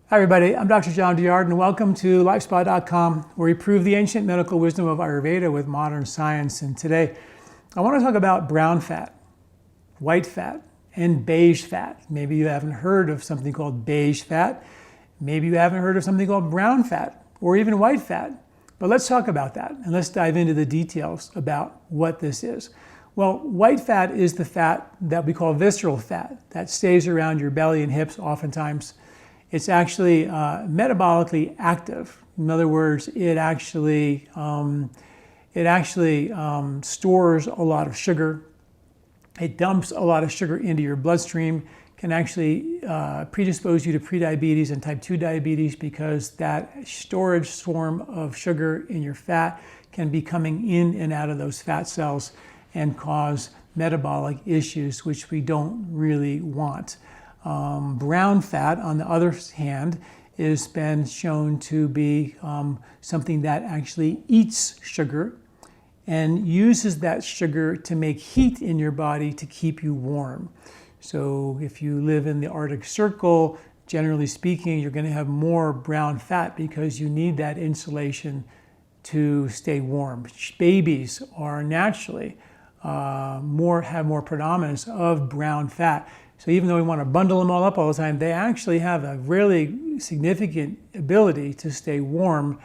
Hi everybody, I'm Dr. John Douillard and welcome to LifeSpa.com, where we prove the ancient medical wisdom of Ayurveda with modern science. And today I want to talk about brown fat, white fat, and beige fat. Maybe you haven't heard of something called beige fat. Maybe you haven't heard of something called brown fat or even white fat. But let's talk about that and let's dive into the details about what this is. Well, white fat is the fat that we call visceral fat that stays around your belly and hips oftentimes. It's actually metabolically active. In other words, it actually stores a lot of sugar. It dumps a lot of sugar into your bloodstream, can actually predispose you to prediabetes and type 2 diabetes because that storage swarm of sugar in your fat can be coming in and out of those fat cells and cause metabolic issues, which we don't really want. Brown fat, on the other hand, has been shown to be something that actually eats sugar and uses that sugar to make heat in your body to keep you warm. So if you live in the Arctic Circle, generally speaking, you're going to have more brown fat because you need that insulation to stay warm. Babies are naturally have more predominance of brown fat. So even though we want to bundle them all up all the time, they actually have a really significant ability to stay warm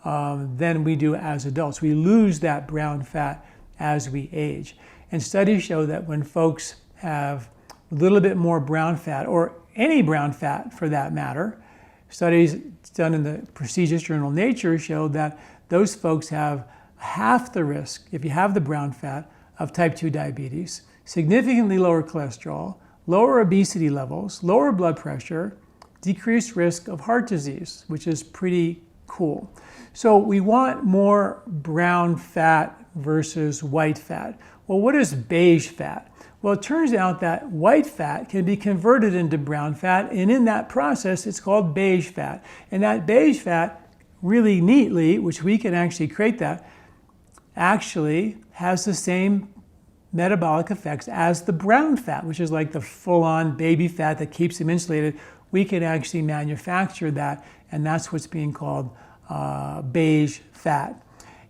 than we do as adults. We lose that brown fat as we age. And studies show that when folks have a little bit more brown fat, or any brown fat for that matter, studies done in the prestigious journal Nature show that those folks have half the risk, if you have the brown fat, of type 2 diabetes, significantly lower cholesterol, lower obesity levels, lower blood pressure, decreased risk of heart disease, which is pretty cool. So we want more brown fat versus white fat. Well, what is beige fat? Well, it turns out that white fat can be converted into brown fat, and in that process, it's called beige fat. And that beige fat, really neatly, which we can actually create that, actually has the same metabolic effects as the brown fat, which is like the full-on baby fat that keeps them insulated. We can actually manufacture that, and that's what's being called beige fat.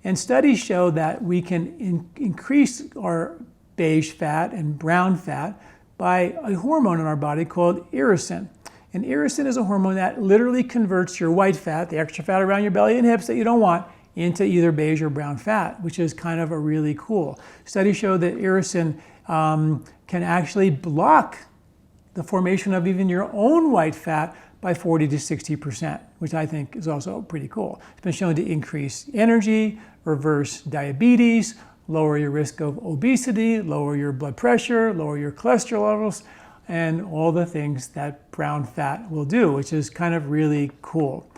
And studies show that we can increase our beige fat and brown fat by a hormone in our body called irisin. And irisin is a hormone that literally converts your white fat, the extra fat around your belly and hips that you don't want, into either beige or brown fat, which is kind of a really cool. Studies show that irisin can actually block the formation of even your own white fat by 40 to 60%, which I think is also pretty cool. It's been shown to increase energy, reverse diabetes, lower your risk of obesity, lower your blood pressure, lower your cholesterol levels, and all the things that brown fat will do, which is kind of really cool.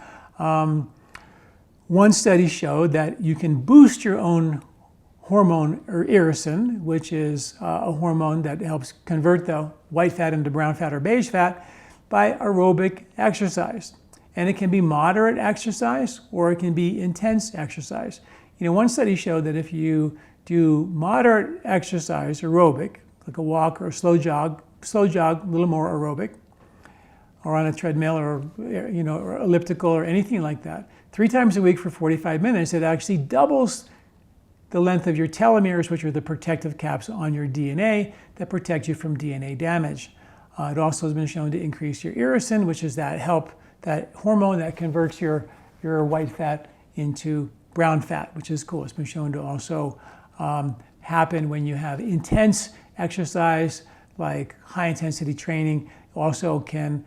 One study showed that you can boost your own hormone, or irisin, which is a hormone that helps convert the white fat into brown fat or beige fat, by aerobic exercise. And it can be moderate exercise or it can be intense exercise. You know, one study showed that if you do moderate exercise, aerobic, like a walk or a slow jog, a little more aerobic, or on a treadmill or, or elliptical or anything like that, 3 times a week for 45 minutes, it actually doubles the length of your telomeres, which are the protective caps on your DNA that protect you from DNA damage. It also has been shown to increase your irisin, which is that hormone that converts your white fat into brown fat, which is cool. It's been shown to also happen when you have intense exercise, like high intensity training, can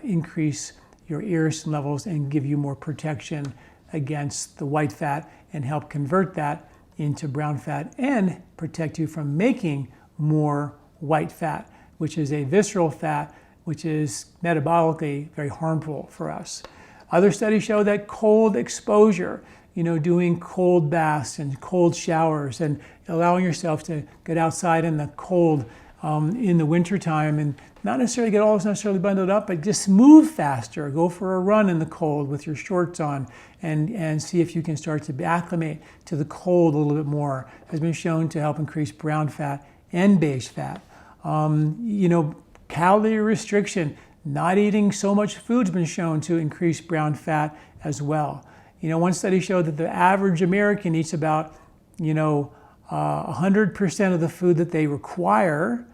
increase your irisin levels and give you more protection against the white fat and help convert that into brown fat and protect you from making more white fat, which is a visceral fat, which is metabolically very harmful for us. Other studies show that cold exposure, doing cold baths and cold showers and allowing yourself to get outside in the cold in the wintertime and not necessarily get all necessarily bundled up, but just move faster. Go for a run in the cold with your shorts on and see if you can start to acclimate to the cold a little bit more. Has been shown to help increase brown fat and beige fat. Calorie restriction. Not eating so much food's been shown to increase brown fat as well. One study showed that the average American eats about, 100% of the food that they require,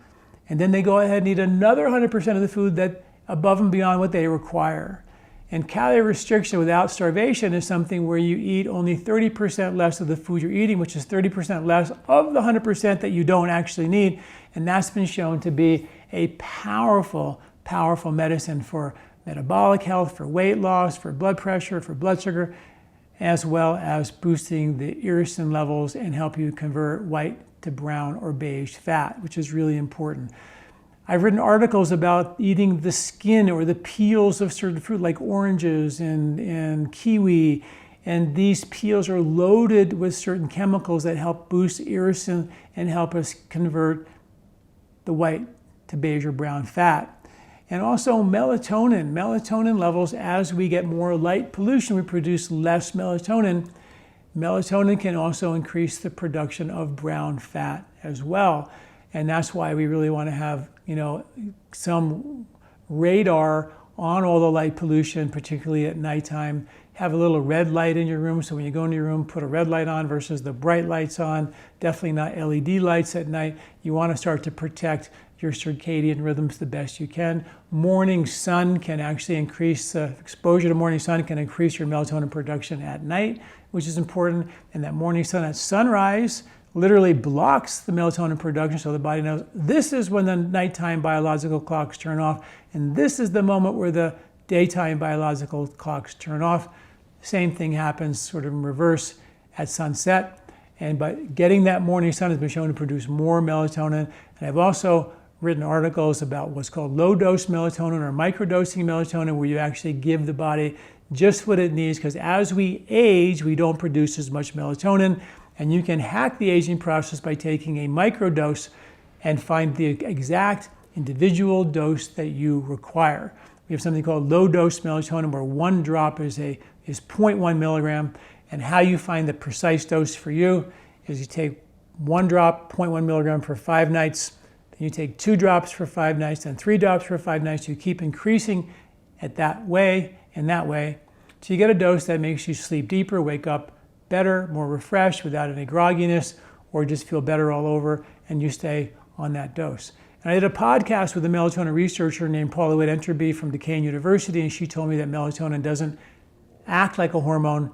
and then they go ahead and eat another 100% of the food that above and beyond what they require. And calorie restriction without starvation is something where you eat only 30% less of the food you're eating, which is 30% less of the 100% that you don't actually need. And that's been shown to be a powerful, powerful medicine for metabolic health, for weight loss, for blood pressure, for blood sugar, as well as boosting the irisin levels and help you convert white to brown or beige fat, which is really important. I've written articles about eating the skin or the peels of certain fruit like oranges and kiwi, and these peels are loaded with certain chemicals that help boost irisin and help us convert the white to beige or brown fat. And also melatonin. Melatonin levels, as we get more light pollution, we produce less melatonin. Melatonin can also increase the production of brown fat as well. And that's why we really want to have, some radar on all the light pollution, particularly at nighttime. Have a little red light in your room, so when you go into your room, put a red light on versus the bright lights on. Definitely not LED lights at night. You want to start to protect your circadian rhythms the best you can. Morning sun can actually increase, exposure to morning sun can increase your melatonin production at night, which is important. And that morning sun at sunrise literally blocks the melatonin production, so the body knows this is when the nighttime biological clocks turn off, and this is the moment where the daytime biological clocks turn off. Same thing happens sort of in reverse at sunset. But getting that morning sun has been shown to produce more melatonin. And I've also written articles about what's called low-dose melatonin or microdosing melatonin, where you actually give the body just what it needs, because as we age, we don't produce as much melatonin. And you can hack the aging process by taking a microdose and find the exact individual dose that you require. We have something called low-dose melatonin, where one drop is 0.1 milligram. And how you find the precise dose for you is you take one drop, 0.1 milligram for 5 nights. Then you take 2 drops for 5 nights, and 3 drops for 5 nights. You keep increasing it that way and that way. So you get a dose that makes you sleep deeper, wake up better, more refreshed without any grogginess, or just feel better all over, and you stay on that dose. And I did a podcast with a melatonin researcher named Paula Witt-Enterby from Duquesne University, and she told me that melatonin doesn't act like a hormone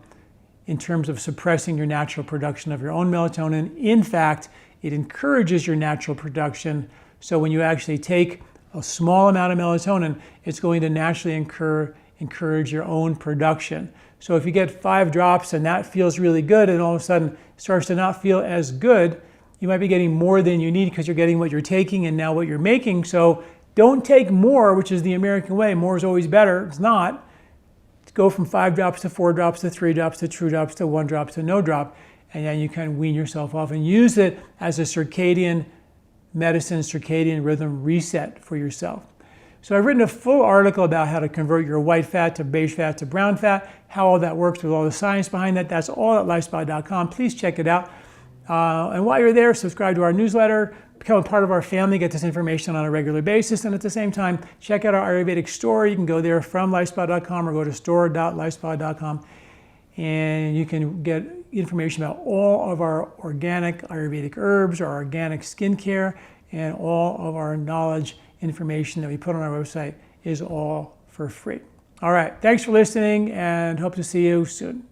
in terms of suppressing your natural production of your own melatonin. In fact, it encourages your natural production. So when you actually take a small amount of melatonin, it's going to naturally encourage your own production. So if you get 5 drops and that feels really good, and all of a sudden starts to not feel as good, you might be getting more than you need because you're getting what you're taking and now what you're making. So don't take more, which is the American way. More is always better. It's not. Go from 5 drops to 4 drops to 3 drops to 2 drops to 1 drop to no drop. And then you can wean yourself off and use it as a circadian medicine, circadian rhythm reset for yourself. So I've written a full article about how to convert your white fat to beige fat to brown fat, how all that works with all the science behind that. That's all at LifeSpa.com. Please check it out. And while you're there, subscribe to our newsletter, become a part of our family, get this information on a regular basis. And at the same time, check out our Ayurvedic store. You can go there from LifeSpa.com or go to store.lifespa.com. And you can get information about all of our organic Ayurvedic herbs, our organic skincare, and all of our knowledge information that we put on our website is all for free. All right, thanks for listening and hope to see you soon.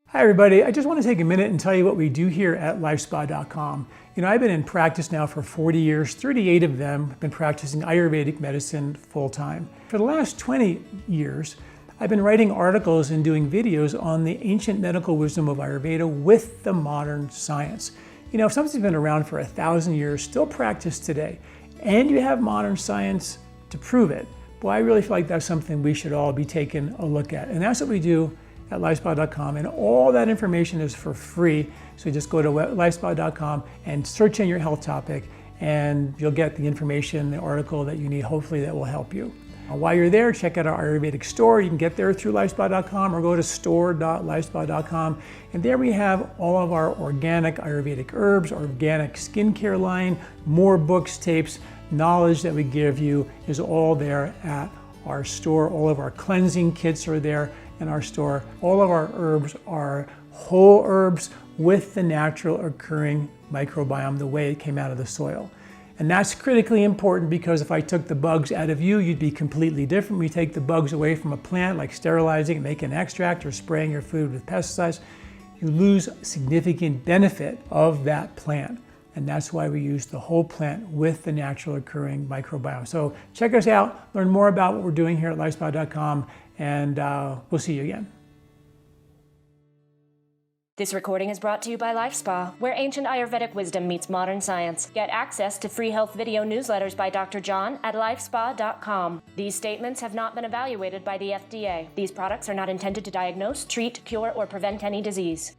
Hi everybody, I just want to take a minute and tell you what we do here at LifeSpa.com. I've been in practice now for 40 years, 38 of them have been practicing Ayurvedic medicine full-time. For the last 20 years, I've been writing articles and doing videos on the ancient medical wisdom of Ayurveda with the modern science. If something's been around for 1,000 years, still practiced today, and you have modern science to prove it, boy, I really feel like that's something we should all be taking a look at. And that's what we do at LifeSpa.com, and all that information is for free. So just go to LifeSpa.com and search in your health topic, and you'll get the information, the article that you need, hopefully that will help you. While you're there, check out our Ayurvedic store. You can get there through LifeSpa.com or go to store.lifespa.com. And there we have all of our organic Ayurvedic herbs, organic skincare line, more books, tapes, knowledge that we give you is all there at our store. All of our cleansing kits are there in our store. All of our herbs are whole herbs with the natural occurring microbiome, the way it came out of the soil. And that's critically important, because if I took the bugs out of you, you'd be completely different. We take the bugs away from a plant, like sterilizing, making an extract, or spraying your food with pesticides, you lose significant benefit of that plant. And that's why we use the whole plant with the natural occurring microbiome. So check us out, learn more about what we're doing here at LifeSpa.com, and we'll see you again. This recording is brought to you by LifeSpa, where ancient Ayurvedic wisdom meets modern science. Get access to free health video newsletters by Dr. John at LifeSpa.com. These statements have not been evaluated by the FDA. These products are not intended to diagnose, treat, cure, or prevent any disease.